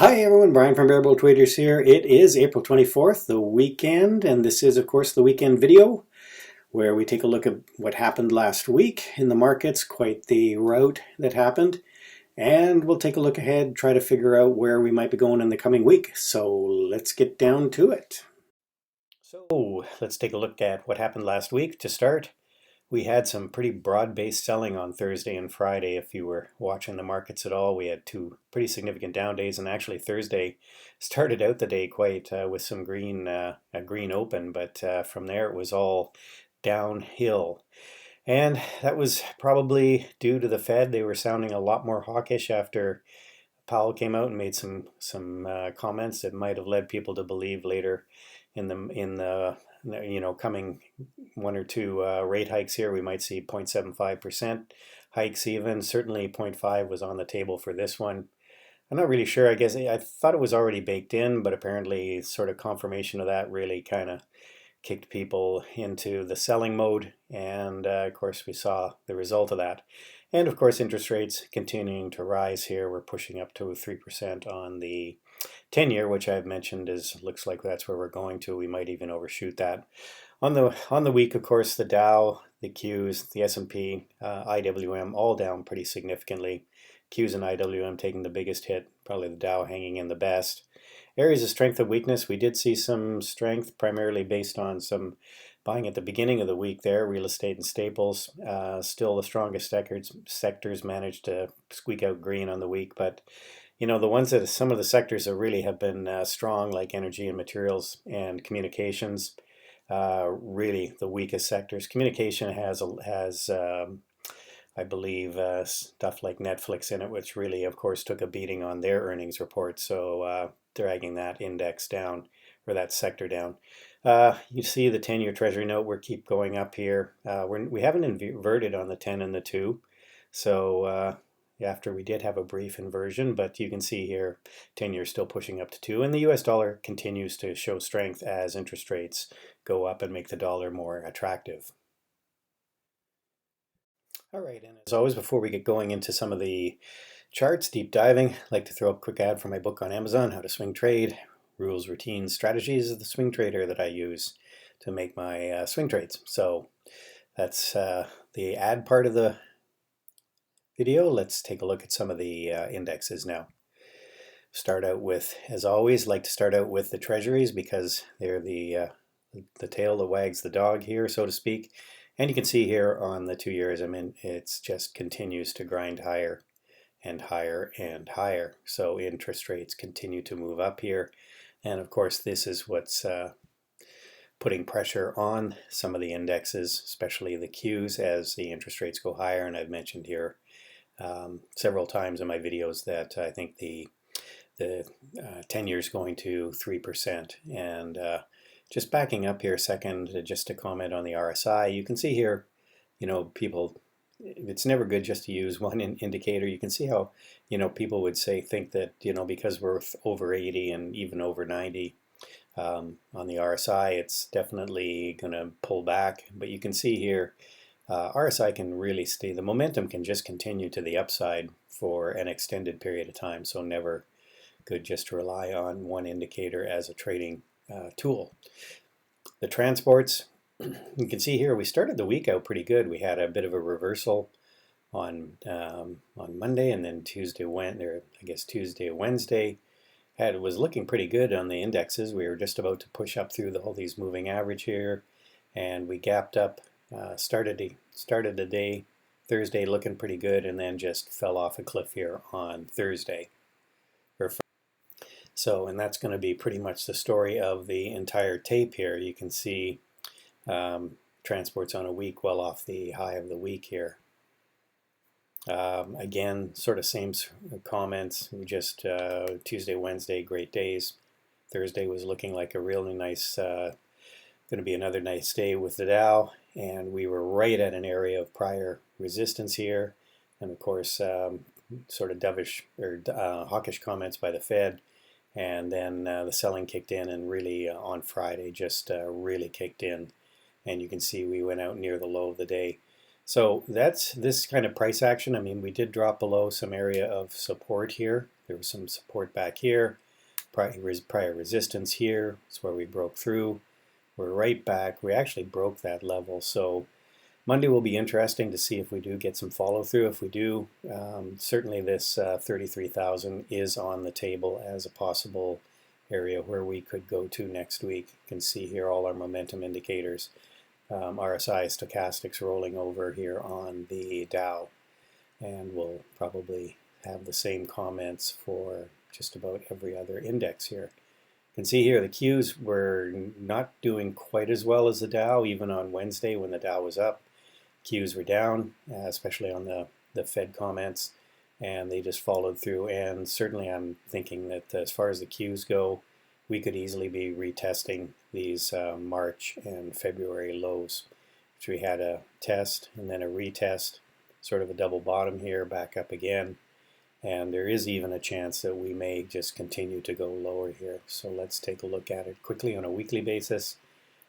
Hi everyone, Brian from Bearable Traders here. It is April 24th, the weekend, and this is of course the weekend video where we take a look at what happened last week in the markets, quite the rout that happened, and we'll take a look ahead, try to figure out where we might be going in the coming week. So let's get down to it. So let's take a look at what happened last week to start. We had some pretty broad-based selling on Thursday and Friday. If you were watching the markets at all, we had two pretty significant down days, and actually Thursday started out the day quite with some green, a green open, but from there it was all downhill. And that was probably due to the Fed. They were sounding a lot more hawkish after Powell came out and made some comments that might have led people to believe later in the coming one or two rate hikes here, we might see 0.75% hikes even. Certainly 0.5 was on the table for this one. I'm not really sure. I guess I thought it was already baked in, but apparently sort of confirmation of that really kind of kicked people into the selling mode. And of course, we saw the result of that. And of course, interest rates continuing to rise here. We're pushing up to 3% on the 10-year, which I've mentioned looks like that's where we're going to. We might even overshoot that. On the week, of course, the Dow, the Qs, the S&P, IWM all down pretty significantly. Qs and IWM taking the biggest hit, probably the Dow hanging in the best. Areas of strength and weakness, we did see some strength primarily based on some buying at the beginning of the week there. Real estate and staples, still the strongest sectors managed to squeak out green on the week, but the ones that some of the sectors that really have been strong, like energy and materials and communications, really the weakest sectors. Communication has I believe, stuff like Netflix in it, which really, of course, took a beating on their earnings report. So dragging that index down, or that sector down. You see the 10-year Treasury note, we keep going up here. We haven't inverted on the 10 and the 2. So after we did have a brief inversion, but you can see here 10-year still pushing up to 2. And the US dollar continues to show strength as interest rates go up and make the dollar more attractive. All right, and as always, before we get going into some of the charts, deep diving, I'd like to throw up a quick ad for my book on Amazon, How to Swing Trade, Rules, Routines, Strategies of the Swing Trader that I use to make my swing trades. So that's the ad part of the video. Let's take a look at some of the indexes now. Start out with, as always, like to start out with the Treasuries because they're the tail that wags the dog here, so to speak. And you can see here on the 2 years, it's just continues to grind higher and higher and higher. So interest rates continue to move up here. And of course, this is what's putting pressure on some of the indexes, especially the Qs, as the interest rates go higher. And I've mentioned here several times in my videos that I think the 10 years going to 3%. And just backing up here a second, just to comment on the RSI, you can see here, people, it's never good just to use one indicator. You can see how, people would think that, because we're over 80 and even over 90 on the RSI, it's definitely going to pull back. But you can see here, RSI can really stay, the momentum can just continue to the upside for an extended period of time. So never good just to rely on one indicator as a trading tool. The transports, you can see here we started the week out pretty good. We had a bit of a reversal on Monday, and then Tuesday, Wednesday was looking pretty good on the indexes. We were just about to push up through all these moving average here, and we gapped up. Started the day Thursday looking pretty good, and then just fell off a cliff here on Thursday. So, and that's going to be pretty much the story of the entire tape here. You can see transports on a week well off the high of the week here. Again, sort of same comments. We just Tuesday, Wednesday, great days. Thursday was looking like a really nice, going to be another nice day with the Dow. And we were right at an area of prior resistance here. And of course, sort of dovish or hawkish comments by the Fed. And then the selling kicked in, and really on Friday just really kicked in. And you can see we went out near the low of the day. So that's this kind of price action. We did drop below some area of support here. There was some support back here, prior resistance here. That's where we broke through. We're right back. We actually broke that level. So Monday will be interesting to see if we do get some follow through. If we do, certainly this 33,000 is on the table as a possible area where we could go to next week. You can see here all our momentum indicators. RSI stochastics rolling over here on the Dow, and we'll probably have the same comments for just about every other index here. You can see here the Qs were not doing quite as well as the Dow, even on Wednesday when the Dow was up. Qs were down, especially on the Fed comments, and they just followed through. And certainly I'm thinking that as far as the Qs go, we could easily be retesting these March and February lows, which we had a test and then a retest, sort of a double bottom here, back up again. And there is even a chance that we may just continue to go lower here. So let's take a look at it quickly on a weekly basis.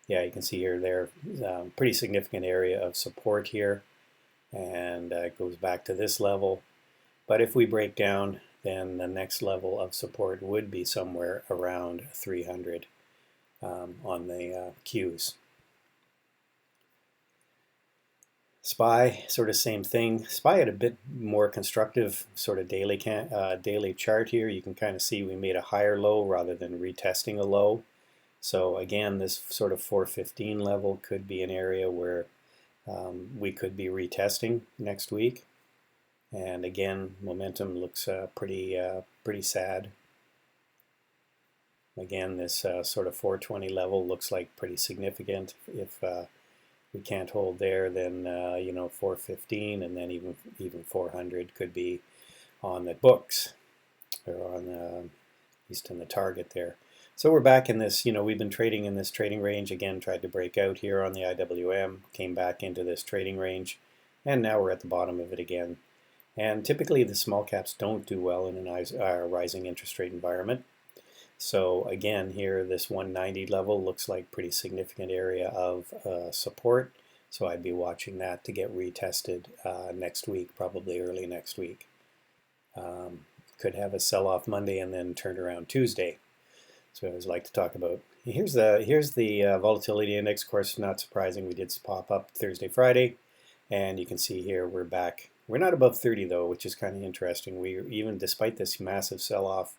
Yeah, you can see here there, pretty significant area of support here, and it goes back to this level. But if we break down, then the next level of support would be somewhere around 300 on the Qs. SPY, sort of same thing. SPY had a bit more constructive sort of daily chart here. You can kind of see we made a higher low rather than retesting a low. So again, this sort of 415 level could be an area where we could be retesting next week. And again, momentum looks pretty sad. Again, this sort of 420 level looks like pretty significant. If we can't hold there, then 415 and then even 400 could be on the books, or on at least in the target there. So we're back in this, we've been trading in this trading range. Again, tried to break out here on the IWM, came back into this trading range, and now we're at the bottom of it again. And typically the small caps don't do well in a rising interest rate environment. So again, here this 190 level looks like pretty significant area of support. So I'd be watching that to get retested next week, probably early next week. Could have a sell-off Monday and then turn around Tuesday. So I always like to talk about. Here's the volatility index. Of course, not surprising. We did pop up Thursday, Friday, and you can see here we're back. We're not above 30 though, which is kind of interesting. We even despite this massive sell-off,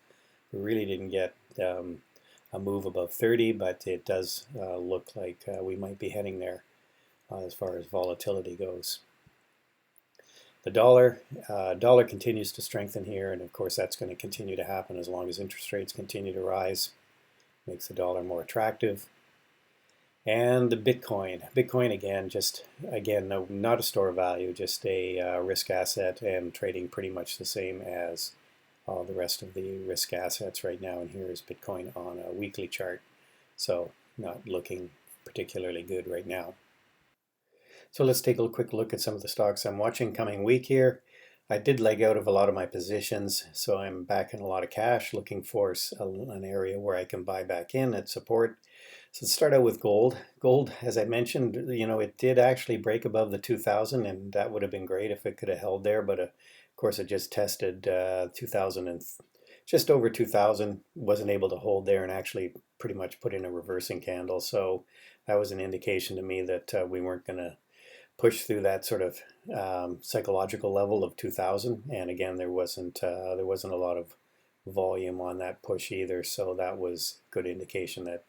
we really didn't get a move above 30, but it does look like we might be heading there as far as volatility goes. The dollar continues to strengthen here, and of course that's going to continue to happen as long as interest rates continue to rise. Makes the dollar more attractive. And the Bitcoin again, no, not a store of value, just a risk asset, and trading pretty much the same as all the rest of the risk assets right now. And here is Bitcoin on a weekly chart, so not looking particularly good right now. So let's take a quick look at some of the stocks I'm watching coming week here. I did leg out of a lot of my positions, so I'm back in a lot of cash, looking for an area where I can buy back in at support. So let's start out with gold. Gold, as I mentioned, it did actually break above the 2,000, and that would have been great if it could have held there. But of course, it just tested 2,000 and just over 2,000, wasn't able to hold there, and actually pretty much put in a reversing candle. So that was an indication to me that we weren't going to push through that sort of psychological level of 2,000, and again there wasn't a lot of volume on that push either, so that was good indication that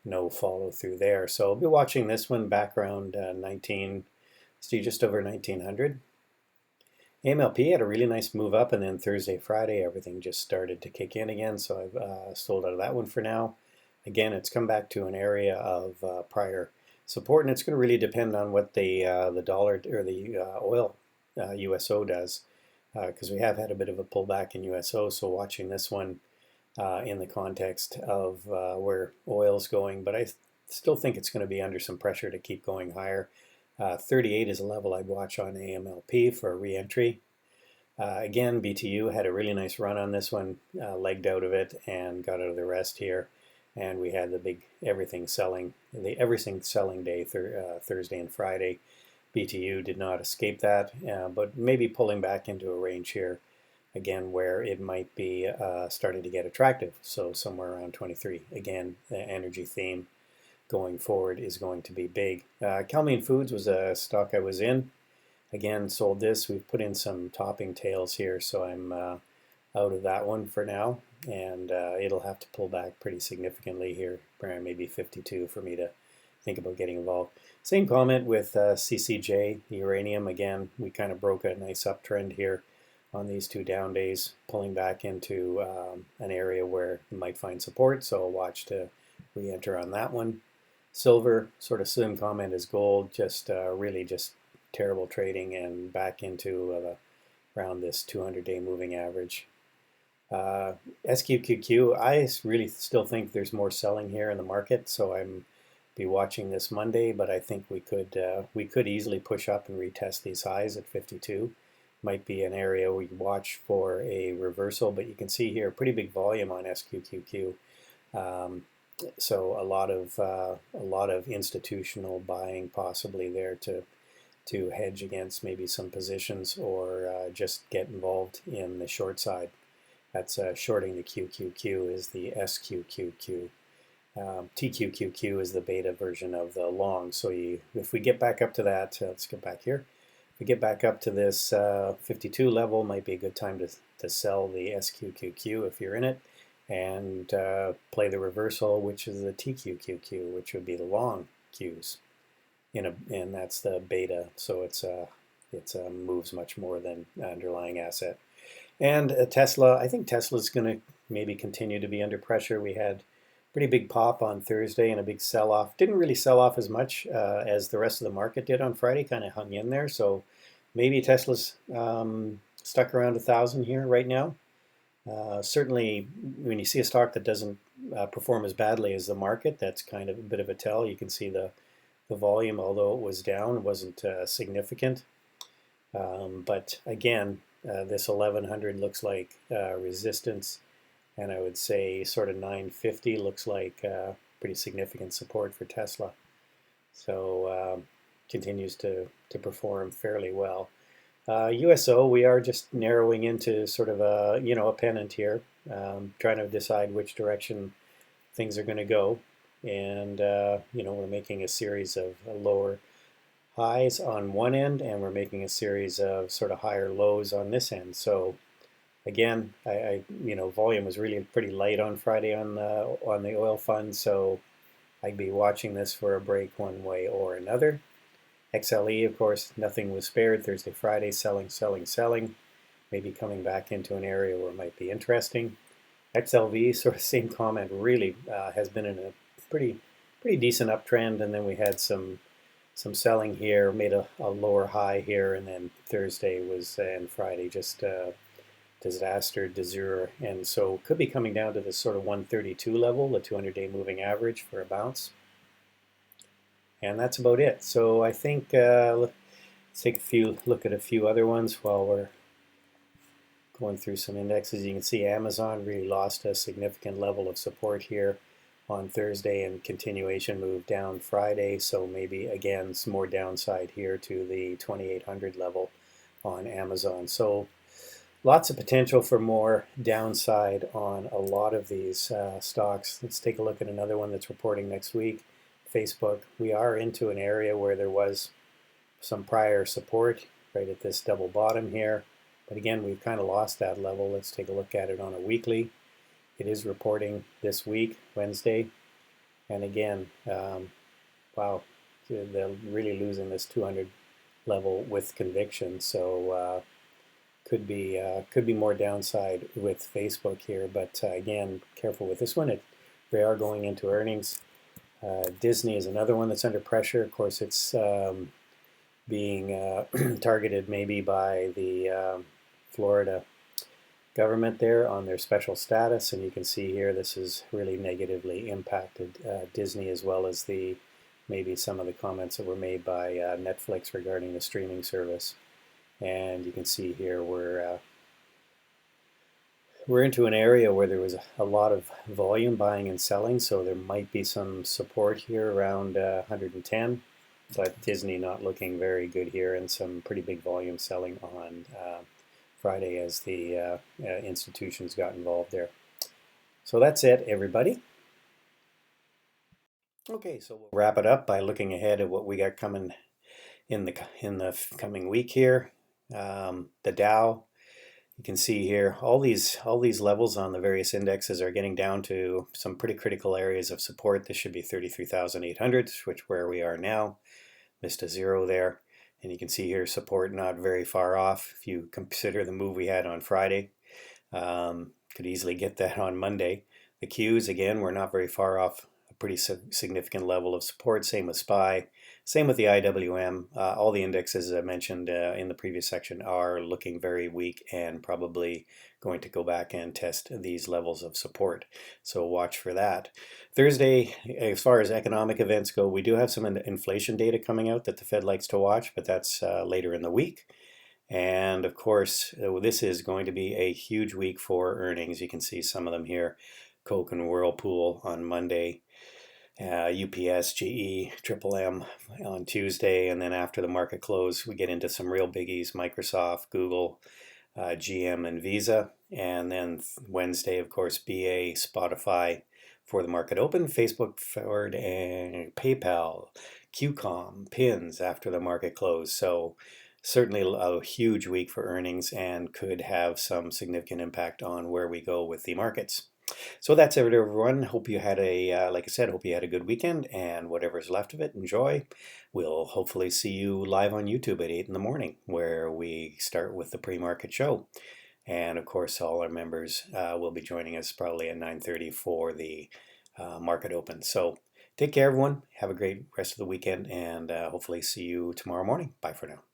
no follow through there. So I'll be watching this one back around 19, see just over 1900. AMLP had a really nice move up, and then Thursday, Friday everything just started to kick in again, so I've sold out of that one for now. Again, it's come back to an area of prior support, and it's going to really depend on what the dollar or the oil USO does, because we have had a bit of a pullback in USO. So watching this one in the context of where oil's going, but I still think it's going to be under some pressure to keep going higher. 38 is a level I'd watch on AMLP for a re-entry. Again, BTU had a really nice run on this one, legged out of it and got out of the rest here. And we had the big everything selling day Thursday and Friday. BTU did not escape that, but maybe pulling back into a range here again, where it might be starting to get attractive. So somewhere around 23. Again, the energy theme going forward is going to be big. Calmine Foods was a stock I was in. Again, sold this. We've put in some topping tails here, so I'm out of that one for now. And it'll have to pull back pretty significantly here, maybe 52 for me to think about getting involved. Same comment with CCJ, uranium. Again, we kind of broke a nice uptrend here on these 2 down days, pulling back into an area where you might find support, so I'll watch to re-enter on that one. Silver, sort of same comment as gold, just really just terrible trading and back into around this 200-day moving average. SQQQ, I really still think there's more selling here in the market, so I'm be watching this Monday, but I think we could easily push up and retest these highs at 52. Might be an area we watch for a reversal, but you can see here pretty big volume on SQQQ. So a lot of institutional buying possibly there to hedge against maybe some positions or just get involved in the short side. That's shorting the QQQ is the SQQQ. TQQQ is the beta version of the long. So if we get back up to that, let's get back here. If we get back up to this 52 level, might be a good time to sell the SQQQ if you're in it, and play the reversal, which is the TQQQ, which would be the long Qs. And that's the beta, so it's moves much more than underlying asset. And Tesla, I think Tesla's going to maybe continue to be under pressure. We had pretty big pop on Thursday and a big sell-off. Didn't really sell off as much as the rest of the market did on Friday, kind of hung in there. So maybe Tesla's stuck around 1,000 here right now. Certainly, when you see a stock that doesn't perform as badly as the market, that's kind of a bit of a tell. You can see the volume, although it was down, wasn't significant. But again, this 1100 looks like resistance, and I would say sort of 950 looks like pretty significant support for Tesla. So continues to perform fairly well. USO, we are just narrowing into sort of a pennant here, trying to decide which direction things are going to go, and we're making a series of lower highs on one end, and we're making a series of sort of higher lows on this end. So again, volume was really pretty light on Friday on the oil fund, so I'd be watching this for a break one way or another. XLE, of course, nothing was spared. Thursday, Friday, selling, selling, selling. Maybe coming back into an area where it might be interesting. XLV, sort of same comment, really has been in a pretty decent uptrend, and then we had some selling here, made a lower high here, and then Thursday and Friday just disaster, d'azur, and so could be coming down to this sort of 132 level, the 200-day moving average for a bounce. And that's about it. So I think let's take look at a few other ones while we're going through some indexes. You can see Amazon really lost a significant level of support here on Thursday, and continuation move down Friday. So maybe again some more downside here to the 2800 level on Amazon. So lots of potential for more downside on a lot of these stocks. Let's take a look at another one that's reporting next week. Facebook. We are into an area where there was some prior support right at this double bottom here, but again we've kind of lost that level. Let's take a look at it on a weekly. It is reporting this week, Wednesday, and again, wow, they're really losing this 200 level with conviction. So could be more downside with Facebook here, but again, careful with this one. They are going into earnings. Disney is another one that's under pressure. Of course, it's being targeted maybe by the Florida government there on their special status, and you can see here this has really negatively impacted Disney, as well as maybe some of the comments that were made by Netflix regarding the streaming service. And you can see here we're into an area where there was a lot of volume buying and selling, so there might be some support here around 110, but Disney not looking very good here, and some pretty big volume selling on Friday as the institutions got involved there. So that's it, everybody. Okay, so we'll wrap it up by looking ahead at what we got coming in the coming week here. The Dow, you can see here all these levels on the various indexes are getting down to some pretty critical areas of support. This should be 33,800, which where we are now. Missed a zero there, and you can see here support not very far off if you consider the move we had on Friday. Could easily get that on Monday. The Qs, again, we're not very far off a pretty significant level of support. Same with SPY. Same with the IWM. All the indexes I mentioned in the previous section are looking very weak and probably going to go back and test these levels of support. So watch for that. Thursday, as far as economic events go, we do have some inflation data coming out that the Fed likes to watch, but that's later in the week. And of course, this is going to be a huge week for earnings. You can see some of them here. Coke and Whirlpool on Monday, UPS, GE, Triple M on Tuesday, and then after the market close, we get into some real biggies, Microsoft, Google, GM, and Visa. And then Wednesday, of course, BA, Spotify for the market open, Facebook, Ford, and PayPal, QCOM, PINS after the market close. So certainly a huge week for earnings and could have some significant impact on where we go with the markets. So that's it, everyone. Hope you had like I said, hope you had a good weekend, and whatever's left of it, enjoy. We'll hopefully see you live on YouTube at 8 in the morning, where we start with the pre-market show. And of course, all our members will be joining us probably at 9:30 for the market open. So take care, everyone. Have a great rest of the weekend, and hopefully see you tomorrow morning. Bye for now.